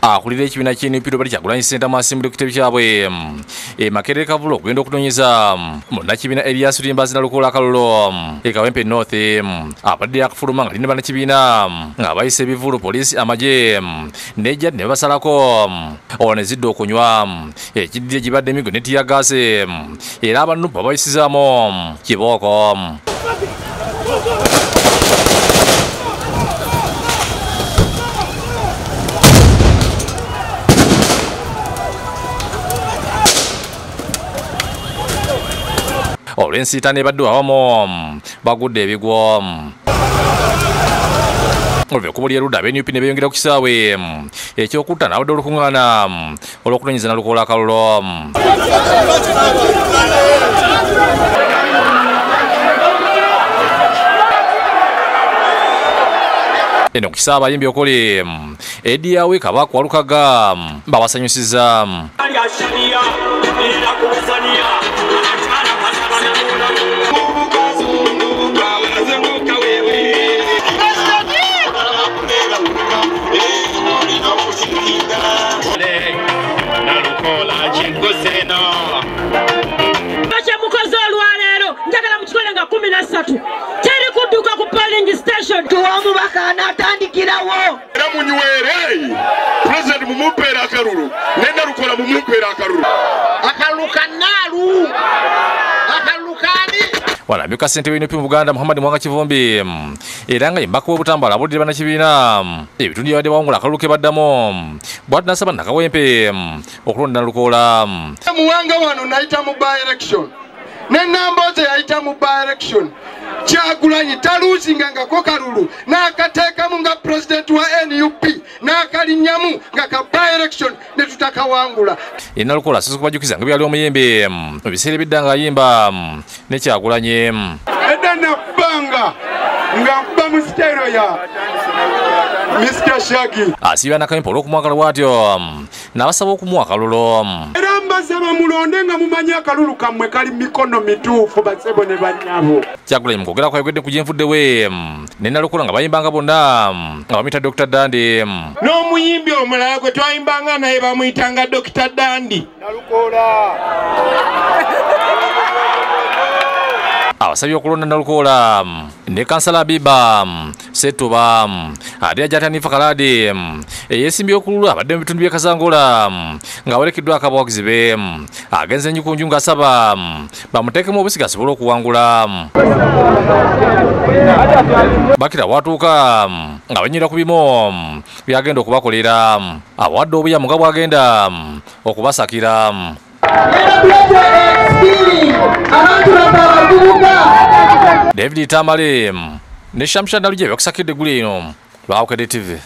akulira ekibiina ky'NUP bali Kyagulanyi Ssentamu asimbula ku kitebe kyabwe Makerere Kavulo okugenda okunoonyeza munnakibiina Erias Lulimbazi Nalukoola Akalulu Kawempe North abadde yakafuluma nga lina bannakibiina nga bayise ebivulu poliisi amagye nejja ne basalako ne zidde okunywa ekiddire gibadde emigo ne tiyagaase era abannupu babayisizaamu kibooko. Olw'ensiitaano ebadde awamu bagudde ebigwo oluvannyuma ly'erudda ab'NUP ne beeyongera ku kisaawe ekyokutta n'abadde olukuŋŋaana olw'okunoonyeza Nalukoola Akalulu. Eno ku kisaawe abayimbi okuli Eddie Awe Kabaka Walukaga babasanyusiza. Mukozi olwaleero njagala mukikole nga 13 teri kudduka ku polling station tuwamubaka anatandikirawo era munywere president mumumpeera akalulu ne Nalukoola mumumpeera akalulu akalukanaalu akalukani Walamyuka ssentebe w'NUP mu Buganda Muhammad Mwanga Kivumbi era nga yembaka w'obutambala abuulira bannakibiina ebitundu byabadde bawangula akalulu ke baddamu bw'ati n'asaba Nakawempe okulonda Nalukoola. Muwanga wano nayita mu by election ne Nambooze yayita mu by election Kyagulanyi taluuzingangako kalulu n'akateekamu nga president wa NUP n'akalinnyamu nga ka by election ne tutakawangula. Nalukoola asose kubajjukiza nga byali omuyimbi mu biseera ebidda ng'ayimba ne Kyagulanyi. Edda nabbanga nga nkuba mu siteero ya Mr. Shaggy asiibya Nakawempe olw'okumwagala bw'atyo n'abasaba okumuwa akalulu. era mbasaba mulonde nga mumanyi akalulu kammwe kali mikono mituufu basebo ne bannyabo. Kyagulanyi mu kwogera kwayogedde ku gy'envuddewe ne Nalukoola nga bayimbanga bonna nga bamuyita Dr. Dandi. N'omuyimbi omulala gwe twayimbanga naye bamuyitanga Dr. Dandi. Abasabye okulonda Nalukoola ne Kansala Abiba Setuba ate ajja Hanifa Kaladi eyeesimbye okululu abadde mu bitundu by'e Kazangola ng'awerekeddwa akabawagizi be agenze Nnyukunju ng'asaba bamuteekemu obusika asobole okuwangula. Bakira watuuka nga banyira ku bimu byagenda okubakolera abawadde obuyamu nga bwagenda okubasakira. David Tamale ne Shamsha Nalugye bakusakidde eggulu eno lwa Bukedde TV.